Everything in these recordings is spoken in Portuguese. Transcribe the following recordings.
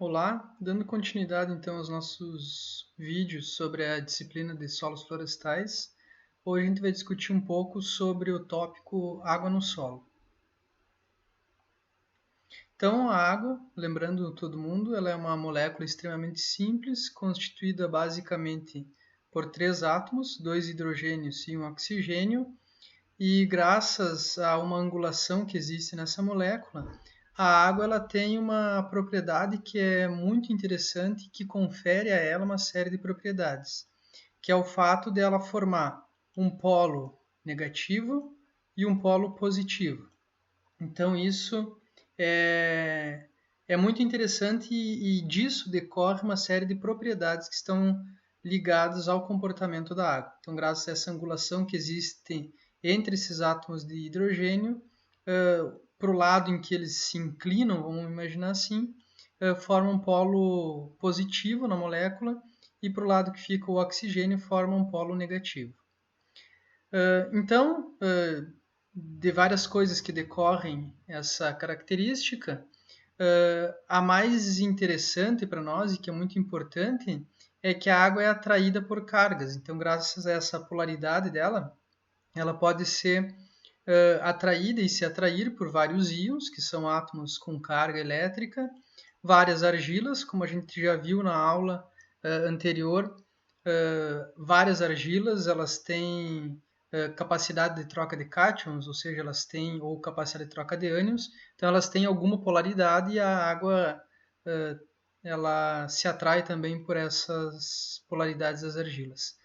Olá, dando continuidade então aos nossos vídeos sobre a disciplina de solos florestais, hoje a gente vai discutir um pouco sobre o tópico água no solo. Então, a água, lembrando todo mundo, ela é uma molécula extremamente simples, constituída basicamente por três átomos, dois hidrogênios e um oxigênio, e graças a uma angulação que existe nessa molécula, a água ela tem uma propriedade que é muito interessante, que confere a ela uma série de propriedades, que é o fato dela formar um polo negativo e um polo positivo. Então isso é muito interessante e disso decorre uma série de propriedades que estão ligadas ao comportamento da água. Então, graças a essa angulação que existe entre esses átomos de hidrogênio, para o lado em que eles se inclinam, vamos imaginar assim, forma um polo positivo na molécula e para o lado que fica o oxigênio forma um polo negativo. Então, de várias coisas que decorrem essa característica, a mais interessante para nós e que é muito importante é que a água é atraída por cargas. Então, graças a essa polaridade dela, ela pode ser atraída e se atrair por vários íons, que são átomos com carga elétrica, várias argilas, como a gente já viu na aula anterior. Várias argilas elas têm capacidade de troca de cátions, ou seja, elas têm ou capacidade de troca de ânions, então elas têm alguma polaridade e a água ela se atrai também por essas polaridades das argilas,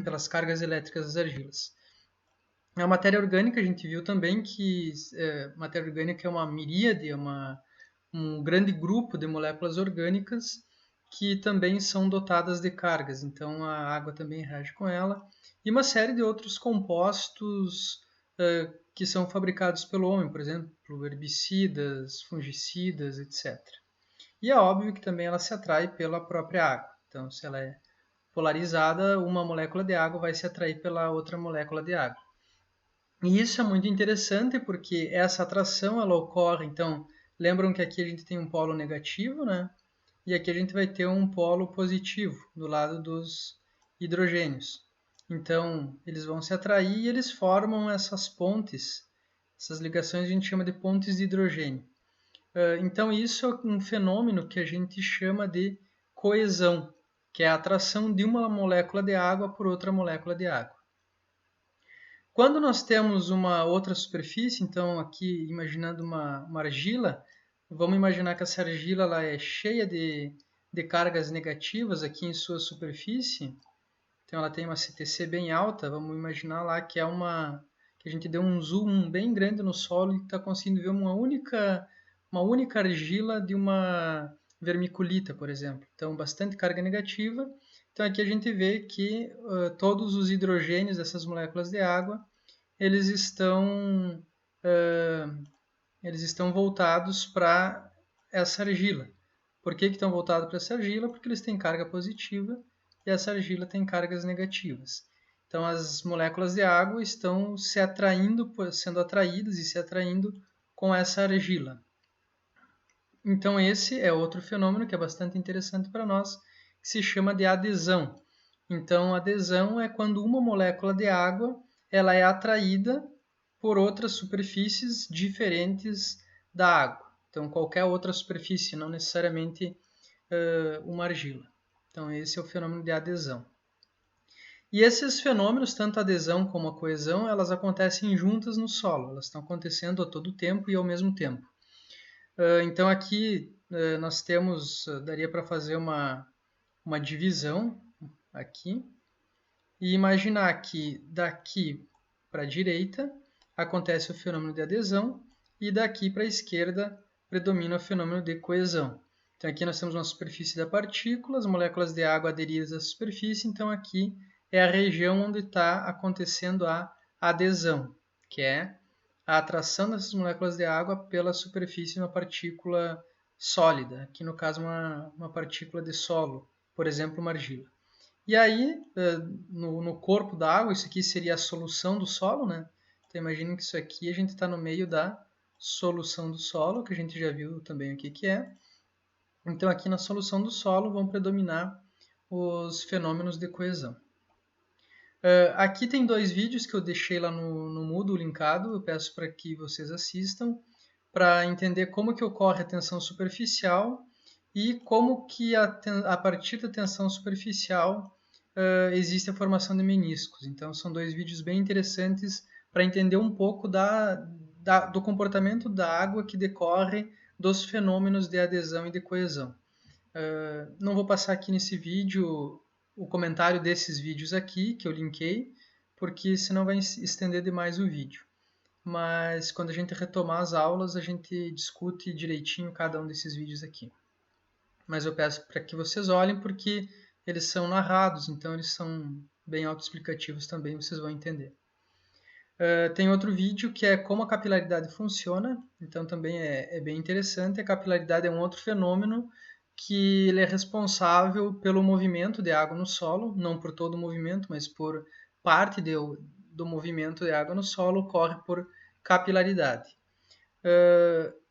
pelas cargas elétricas das argilas. A matéria orgânica a gente viu também que matéria orgânica é uma miríade, é um grande grupo de moléculas orgânicas que também são dotadas de cargas, então a água também reage com ela, e uma série de outros compostos que são fabricados pelo homem, por exemplo, herbicidas, fungicidas, etc. E é óbvio que também ela se atrai pela própria água, então se ela é polarizada, uma molécula de água vai se atrair pela outra molécula de água. E isso é muito interessante porque essa atração ela ocorre, então, lembram que aqui a gente tem um polo negativo, né? E aqui a gente vai ter um polo positivo do lado dos hidrogênios. Então, eles vão se atrair e eles formam essas pontes. Essas ligações a gente chama de pontes de hidrogênio. Então, isso é um fenômeno que a gente chama de coesão, que é a atração de uma molécula de água por outra molécula de água. Quando nós temos uma outra superfície, então aqui imaginando uma argila, vamos imaginar que essa argila ela é cheia de cargas negativas aqui em sua superfície, então ela tem uma CTC bem alta, vamos imaginar lá que que a gente deu um zoom bem grande no solo e está conseguindo ver uma única argila de uma vermiculita, por exemplo. Então, bastante carga negativa. Então, aqui a gente vê que todos os hidrogênios dessas moléculas de água, eles estão, eles estão voltados para essa argila. Por que estão voltados para essa argila? Porque eles têm carga positiva e essa argila tem cargas negativas. Então, as moléculas de água estão se atraindo, sendo atraídas e se atraindo com essa argila. Então, esse é outro fenômeno que é bastante interessante para nós, que se chama de adesão. Então, adesão é quando uma molécula de água ela é atraída por outras superfícies diferentes da água. Então, qualquer outra superfície, não necessariamente uma argila. Então, esse é o fenômeno de adesão. E esses fenômenos, tanto a adesão como a coesão, elas acontecem juntas no solo. Elas estão acontecendo a todo tempo e ao mesmo tempo. Então, aqui nós temos, daria para fazer uma divisão aqui e imaginar que daqui para a direita acontece o fenômeno de adesão e daqui para a esquerda predomina o fenômeno de coesão. Então aqui nós temos uma superfície da partícula, as moléculas de água aderidas à superfície, então aqui é a região onde está acontecendo a adesão, que é a atração dessas moléculas de água pela superfície de uma partícula sólida, aqui no caso uma partícula de solo, por exemplo, uma argila. E aí, no corpo da água, isso aqui seria a solução do solo, né? Então, imaginem que isso aqui a gente está no meio da solução do solo, que a gente já viu também o que é. Então, aqui na solução do solo vão predominar os fenômenos de coesão. Aqui tem 2 vídeos que eu deixei lá no Moodle linkado, eu peço para que vocês assistam, para entender como que ocorre a tensão superficial e como que a partir da tensão superficial existe a formação de meniscos. Então, são 2 vídeos bem interessantes para entender um pouco do comportamento da água que decorre dos fenômenos de adesão e de coesão. Não vou passar aqui nesse vídeo o comentário desses vídeos aqui, que eu linkei, porque senão vai estender demais o vídeo. Mas quando a gente retomar as aulas, a gente discute direitinho cada um desses vídeos aqui. Mas eu peço para que vocês olhem, porque eles são narrados, então eles são bem autoexplicativos também, vocês vão entender. Tem outro vídeo que é como a capilaridade funciona, então também é bem interessante. A capilaridade é um outro fenômeno que ele é responsável pelo movimento de água no solo, não por todo o movimento, mas por parte do movimento de água no solo ocorre por capilaridade.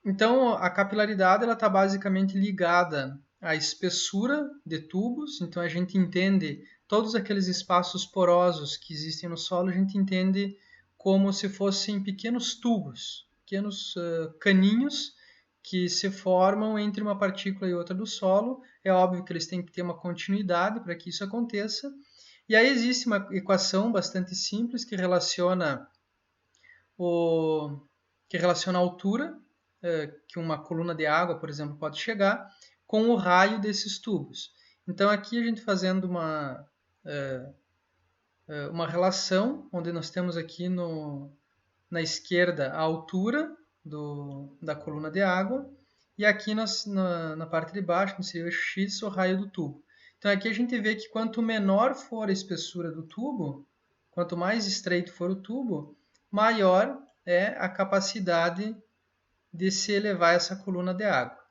Então, a capilaridade está basicamente ligada à espessura de tubos, então a gente entende todos aqueles espaços porosos que existem no solo, a gente entende como se fossem pequenos tubos, pequenos caninhos que se formam entre uma partícula e outra do solo. É óbvio que eles têm que ter uma continuidade para que isso aconteça. E aí existe uma equação bastante simples que relaciona a altura que uma coluna de água, por exemplo, pode chegar, com o raio desses tubos. Então, aqui a gente fazendo uma relação, onde nós temos aqui na esquerda a altura da coluna de água, e aqui na parte de baixo, no seu eixo X, o raio do tubo. Então, aqui a gente vê que quanto menor for a espessura do tubo, quanto mais estreito for o tubo, maior é a capacidade de se elevar essa coluna de água.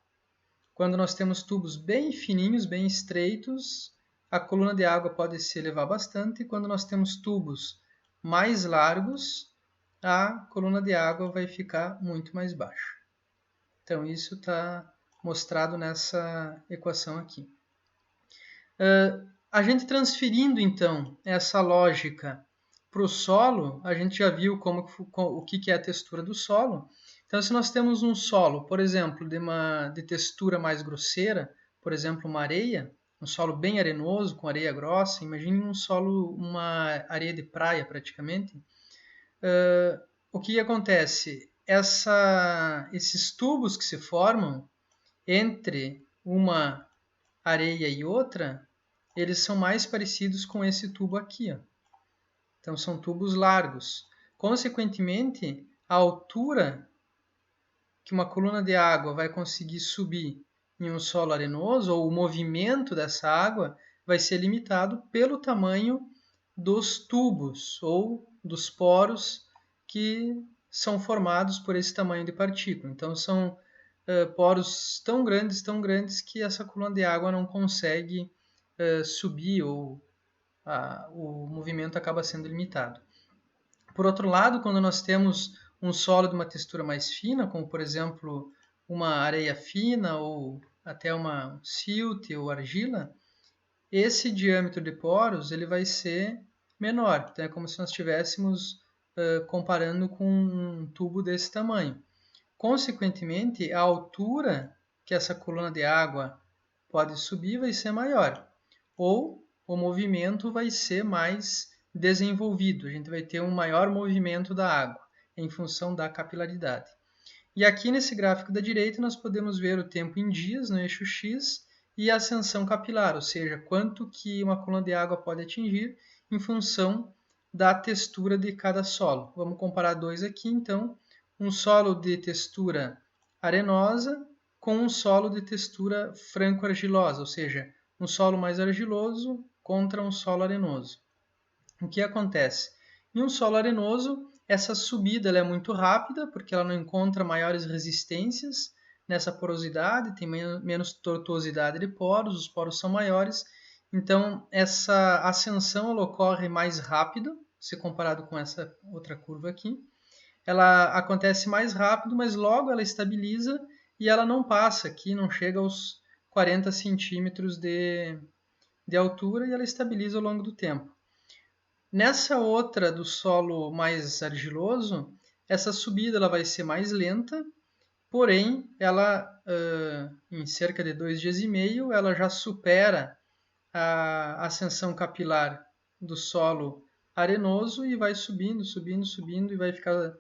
Quando nós temos tubos bem fininhos, bem estreitos, a coluna de água pode se elevar bastante, e quando nós temos tubos mais largos, a coluna de água vai ficar muito mais baixa. Então, isso está mostrado nessa equação aqui. A gente transferindo, então, essa lógica para o solo, a gente já viu o que é a textura do solo. Então, se nós temos um solo, por exemplo, de textura mais grosseira, por exemplo, uma areia, um solo bem arenoso, com areia grossa, imagine uma areia de praia praticamente. O que acontece? Esses tubos que se formam entre uma areia e outra, eles são mais parecidos com esse tubo aqui. Ó. Então, são tubos largos. Consequentemente, a altura que uma coluna de água vai conseguir subir em um solo arenoso, ou o movimento dessa água, vai ser limitado pelo tamanho dos tubos ou dos poros que são formados por esse tamanho de partícula. Então, são poros tão grandes que essa coluna de água não consegue subir ou o movimento acaba sendo limitado. Por outro lado, quando nós temos um solo de uma textura mais fina, como por exemplo uma areia fina ou até uma silt ou argila, esse diâmetro de poros ele vai ser menor. Então é como se nós estivéssemos comparando com um tubo desse tamanho. Consequentemente, a altura que essa coluna de água pode subir vai ser maior, ou o movimento vai ser mais desenvolvido, a gente vai ter um maior movimento da água em função da capilaridade. E aqui nesse gráfico da direita nós podemos ver o tempo em dias no eixo X e a ascensão capilar, ou seja, quanto que uma coluna de água pode atingir em função da textura de cada solo. Vamos comparar dois aqui, então, um solo de textura arenosa com um solo de textura franco-argilosa, ou seja, um solo mais argiloso contra um solo arenoso. O que acontece? Em um solo arenoso, essa subida é muito rápida, porque ela não encontra maiores resistências nessa porosidade, tem menos tortuosidade de poros, os poros são maiores, então essa ascensão ela ocorre mais rápido, se comparado com essa outra curva aqui. Ela acontece mais rápido, mas logo ela estabiliza e ela não passa aqui, não chega aos 40 centímetros de altura e ela estabiliza ao longo do tempo. Nessa outra do solo mais argiloso, essa subida ela vai ser mais lenta, porém, ela em cerca de 2 dias e meio, ela já supera a ascensão capilar do solo arenoso e vai subindo, subindo, subindo e vai ficar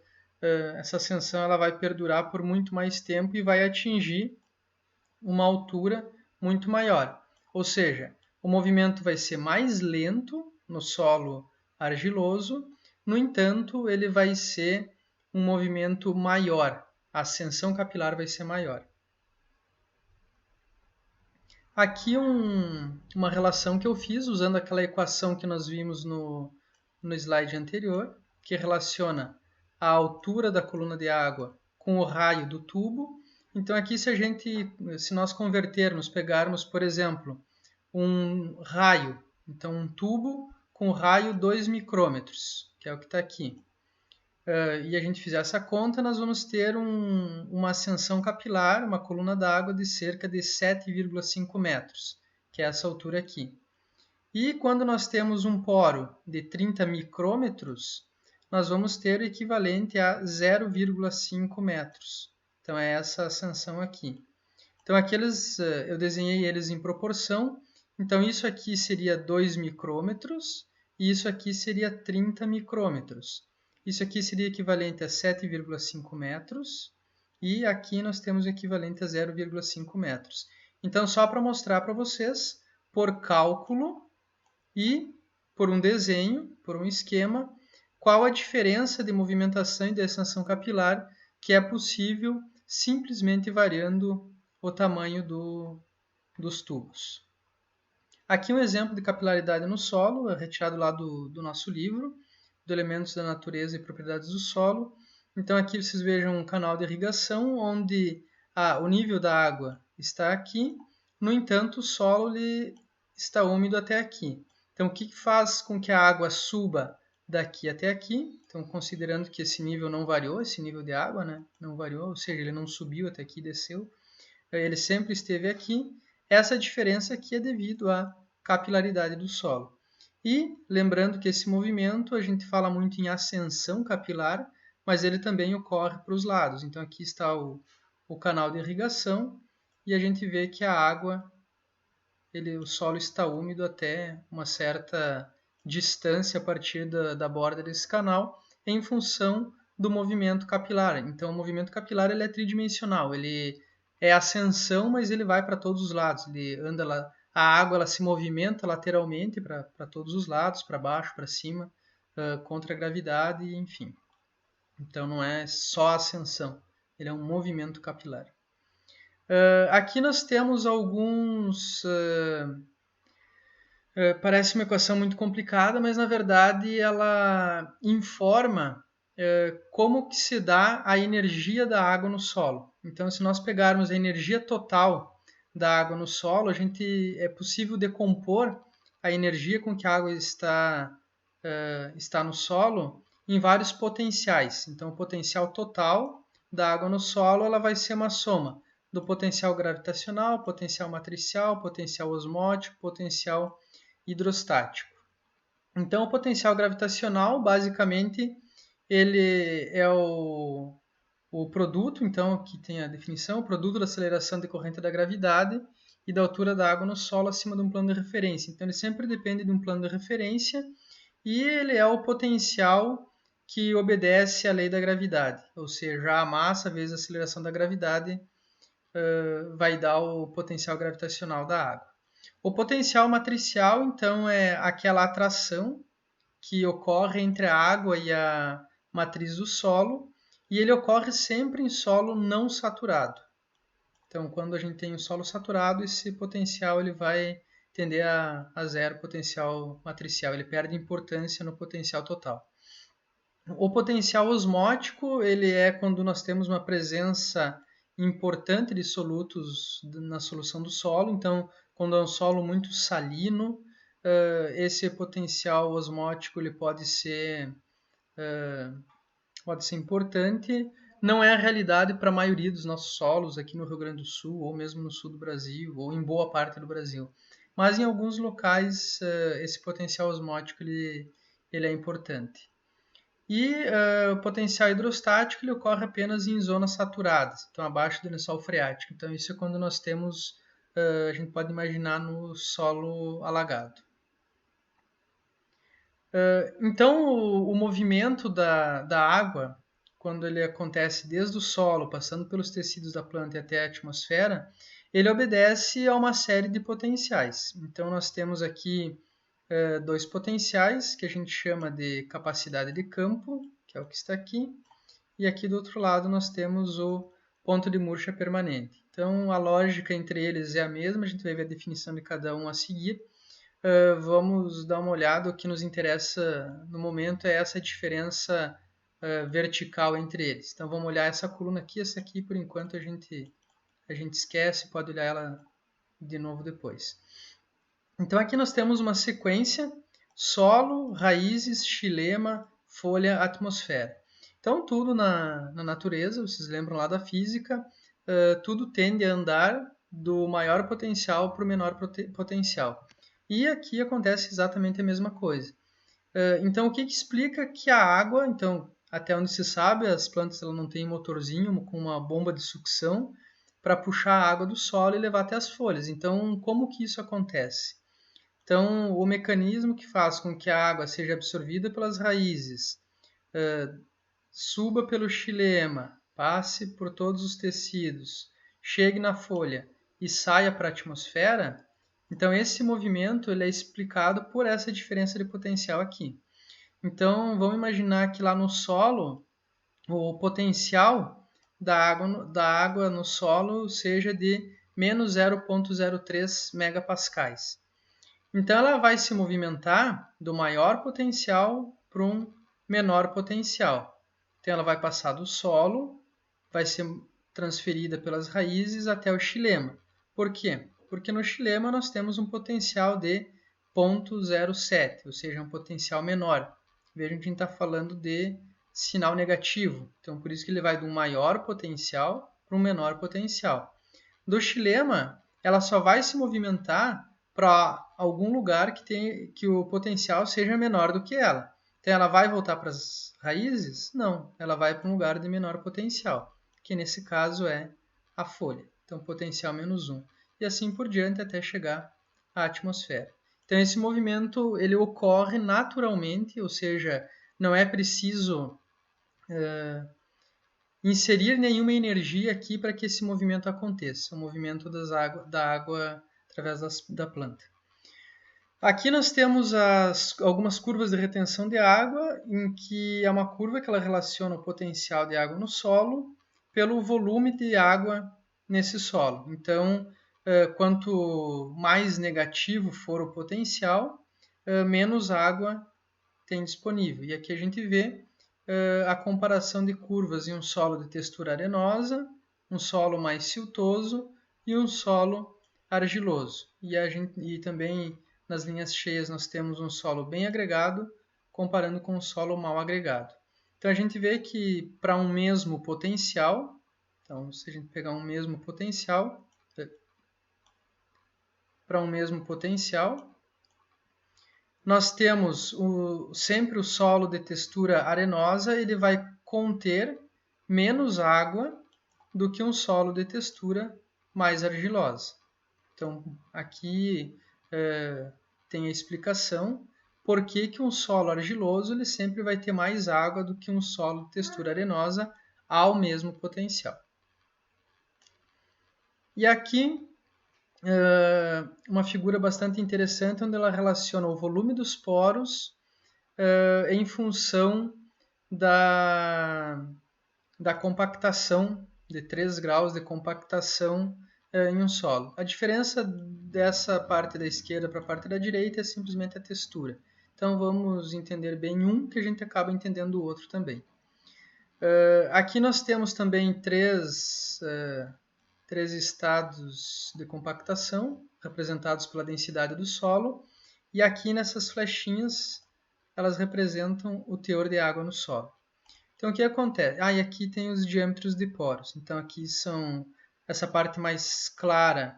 essa ascensão ela vai perdurar por muito mais tempo e vai atingir uma altura muito maior. Ou seja, o movimento vai ser mais lento no solo argiloso, no entanto, ele vai ser um movimento maior, a ascensão capilar vai ser maior. Aqui uma relação que eu fiz usando aquela equação que nós vimos no slide anterior, que relaciona a altura da coluna de água com o raio do tubo. Então aqui se nós convertermos, pegarmos, por exemplo, um raio, então um tubo com raio 2 micrômetros, que é o que está aqui, e a gente fizer essa conta, nós vamos ter uma ascensão capilar, uma coluna d'água de cerca de 7,5 metros, que é essa altura aqui. E quando nós temos um poro de 30 micrômetros, nós vamos ter o equivalente a 0,5 metros. Então é essa ascensão aqui. Então aqueles, eu desenhei eles em proporção. Então isso aqui seria 2 micrômetros e isso aqui seria 30 micrômetros. Isso aqui seria equivalente a 7,5 metros e aqui nós temos o equivalente a 0,5 metros. Então, só para mostrar para vocês, por cálculo e por um desenho, por um esquema, qual a diferença de movimentação e de ascensão capilar que é possível simplesmente variando o tamanho dos tubos. Aqui um exemplo de capilaridade no solo, retirado lá do nosso livro, do Elementos da Natureza e Propriedades do Solo. Então aqui vocês vejam um canal de irrigação onde o nível da água está aqui, no entanto o solo está úmido até aqui. Então o que faz com que a água suba daqui até aqui? Então considerando que esse nível não variou, esse nível de água, né, não variou, ou seja, ele não subiu até aqui e desceu, ele sempre esteve aqui. Essa diferença aqui é devido à capilaridade do solo. E lembrando que esse movimento a gente fala muito em ascensão capilar, mas ele também ocorre para os lados. Então aqui está o canal de irrigação e a gente vê que a água, o solo está úmido até uma certa distância a partir da borda desse canal, em função do movimento capilar. Então o movimento capilar ele é tridimensional, ele é ascensão, mas ele vai para todos os lados, ele anda lá. A água ela se movimenta lateralmente para todos os lados, para baixo, para cima, contra a gravidade, enfim. Então não é só ascensão, ele é um movimento capilar. Aqui nós temos alguns... parece uma equação muito complicada, mas na verdade ela informa como que se dá a energia da água no solo. Então se nós pegarmos a energia total da água no solo, é possível decompor a energia com que a água está no solo em vários potenciais. Então, o potencial total da água no solo ela vai ser uma soma do potencial gravitacional, potencial matricial, potencial osmótico, potencial hidrostático. Então, o potencial gravitacional, basicamente, ele é o produto, então, que tem a definição, o produto da aceleração decorrente da gravidade e da altura da água no solo acima de um plano de referência. Então, ele sempre depende de um plano de referência e ele é o potencial que obedece à lei da gravidade, ou seja, a massa vezes a aceleração da gravidade vai dar o potencial gravitacional da água. O potencial matricial, então, é aquela atração que ocorre entre a água e a matriz do solo, e ele ocorre sempre em solo não saturado. Então, quando a gente tem um solo saturado, esse potencial ele vai tender a zero potencial matricial, ele perde importância no potencial total. O potencial osmótico ele é quando nós temos uma presença importante de solutos na solução do solo. Então, quando é um solo muito salino, esse potencial osmótico ele pode ser importante. não é a realidade para a maioria dos nossos solos aqui no Rio Grande do Sul, ou mesmo no sul do Brasil, ou em boa parte do Brasil. Mas em alguns locais esse potencial osmótico ele é importante. E o potencial hidrostático ele ocorre apenas em zonas saturadas, então abaixo do lençol freático. Então isso é quando nós temos, a gente pode imaginar no solo alagado. Então o movimento da água, quando ele acontece desde o solo, passando pelos tecidos da planta e até a atmosfera, ele obedece a uma série de potenciais. Então nós temos aqui dois potenciais que a gente chama de capacidade de campo, que é o que está aqui, e aqui do outro lado nós temos o ponto de murcha permanente. Então a lógica entre eles é a mesma, a gente vai ver a definição de cada um a seguir. Vamos dar uma olhada, o que nos interessa no momento é essa diferença vertical entre eles. Então vamos olhar essa coluna aqui, essa aqui por enquanto a gente esquece, pode olhar ela de novo depois. Então aqui nós temos uma sequência: solo, raízes, xilema, folha, atmosfera. Então tudo na natureza, vocês lembram lá da física, tudo tende a andar do maior potencial para o menor potencial. E aqui acontece exatamente a mesma coisa. Então o que explica que a água, então até onde se sabe, as plantas não têm motorzinho com uma bomba de sucção para puxar a água do solo e levar até as folhas. Então como que isso acontece? Então, o mecanismo que faz com que a água seja absorvida pelas raízes, suba pelo xilema, passe por todos os tecidos, chegue na folha e saia para a atmosfera, então esse movimento ele é explicado por essa diferença de potencial aqui. Então, vamos imaginar que lá no solo, o potencial da água no solo seja de menos 0,03 megapascais. Então, ela vai se movimentar do maior potencial para um menor potencial. Então, ela vai passar do solo, vai ser transferida pelas raízes até o xilema. Por quê? Porque no xilema nós temos um potencial de 0,07, ou seja, um potencial menor. Vejam que a gente está falando de sinal negativo. Então, por isso que ele vai de um maior potencial para um menor potencial. Do xilema, ela só vai se movimentar para algum lugar que o potencial seja menor do que ela. Então, ela vai voltar para as raízes? Não, ela vai para um lugar de menor potencial, que nesse caso é a folha. Então, potencial menos 1. E assim por diante até chegar à atmosfera. Então, esse movimento ele ocorre naturalmente, ou seja, não é preciso inserir nenhuma energia aqui para que esse movimento aconteça, o movimento da água através da planta. Aqui nós temos algumas curvas de retenção de água, em que é uma curva que ela relaciona o potencial de água no solo pelo volume de água nesse solo. Então, quanto mais negativo for o potencial, menos água tem disponível. E aqui a gente vê a comparação de curvas em um solo de textura arenosa, um solo mais siltoso e um solo argiloso. E também nas linhas cheias nós temos um solo bem agregado, comparando com um solo mal agregado. Então a gente vê que para um mesmo potencial, então se a gente pegar um mesmo potencial, nós temos sempre o solo de textura arenosa, ele vai conter menos água do que um solo de textura mais argilosa. Então, aqui tem a explicação por que um solo argiloso ele sempre vai ter mais água do que um solo de textura arenosa ao mesmo potencial. E aqui uma figura bastante interessante, onde ela relaciona o volume dos poros em função da compactação, de 3 graus de compactação em um solo. A diferença dessa parte da esquerda para a parte da direita é simplesmente a textura. Então vamos entender bem um, que a gente acaba entendendo o outro também. Aqui nós temos também três estados de compactação, representados pela densidade do solo, e aqui nessas flechinhas elas representam o teor de água no solo. Então, o que acontece? E aqui tem os diâmetros de poros. Então, aqui são essa parte mais clara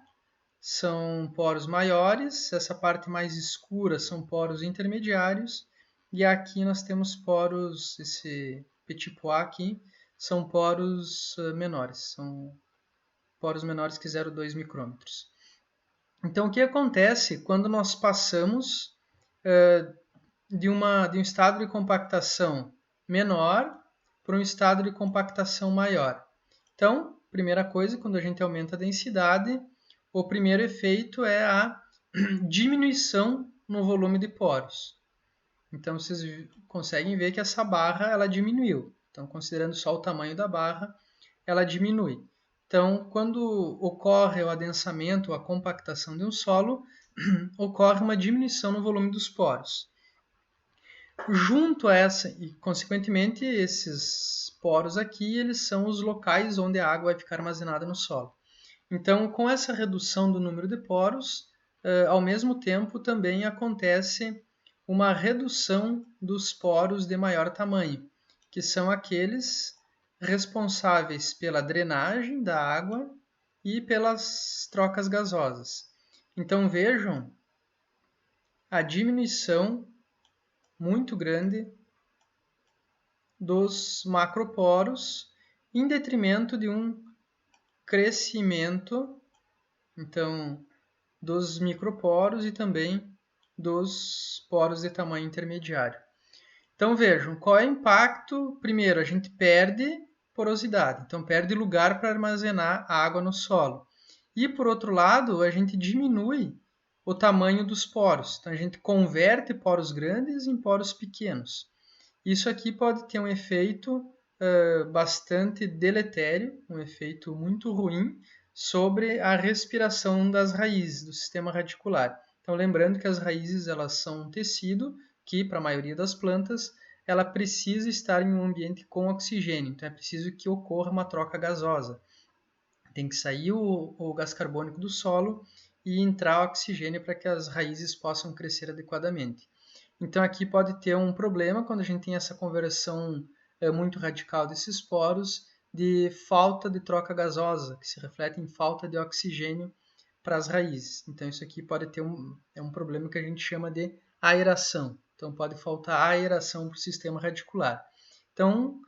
são poros maiores, essa parte mais escura são poros intermediários, e aqui nós temos poros, esse petit pois aqui, são poros menores, são poros menores que 0,2 micrômetros. Então, o que acontece quando nós passamos de um estado de compactação menor para um estado de compactação maior? Então, primeira coisa, quando a gente aumenta a densidade, o primeiro efeito é a diminuição no volume de poros. Então, vocês conseguem ver que essa barra ela diminuiu. Então, considerando só o tamanho da barra, ela diminui. Então, quando ocorre o adensamento ou a compactação de um solo, ocorre uma diminuição no volume dos poros. Junto a essa, e consequentemente, esses poros aqui, eles são os locais onde a água vai ficar armazenada no solo. Então, com essa redução do número de poros, ao mesmo tempo também acontece uma redução dos poros de maior tamanho, que são aqueles responsáveis pela drenagem da água e pelas trocas gasosas. Então, vejam a diminuição muito grande dos macroporos em detrimento de um crescimento, então, dos microporos e também dos poros de tamanho intermediário. Então vejam, qual é o impacto? Primeiro, a gente perde porosidade, então perde lugar para armazenar a água no solo. E por outro lado, a gente diminui o tamanho dos poros, então a gente converte poros grandes em poros pequenos. Isso aqui pode ter um efeito bastante deletério, um efeito muito ruim sobre a respiração das raízes, do sistema radicular. Então, lembrando que as raízes elas são um tecido que, para a maioria das plantas, ela precisa estar em um ambiente com oxigênio. Então, é preciso que ocorra uma troca gasosa. Tem que sair o gás carbônico do solo e entrar oxigênio para que as raízes possam crescer adequadamente. Então, aqui pode ter um problema quando a gente tem essa conversão muito radical desses poros, de falta de troca gasosa, que se reflete em falta de oxigênio para as raízes. Então, isso aqui pode ter um problema que a gente chama de aeração. Então, pode faltar aeração para o sistema radicular. Então,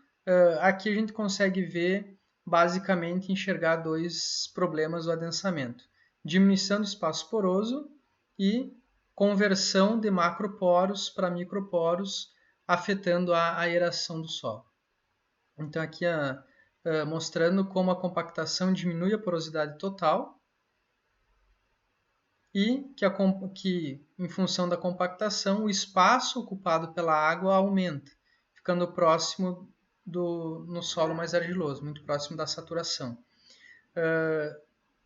aqui a gente consegue ver, basicamente, enxergar dois problemas do adensamento. Diminuição do espaço poroso e conversão de macroporos para microporos, afetando a aeração do solo. Então, aqui mostrando como a compactação diminui a porosidade total e que, em função da compactação, o espaço ocupado pela água aumenta, ficando próximo no solo mais argiloso, muito próximo da saturação.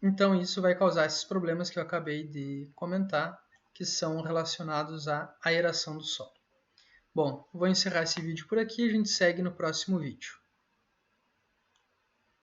Então, isso vai causar esses problemas que eu acabei de comentar, que são relacionados à aeração do solo. Bom, vou encerrar esse vídeo por aqui e a gente segue no próximo vídeo.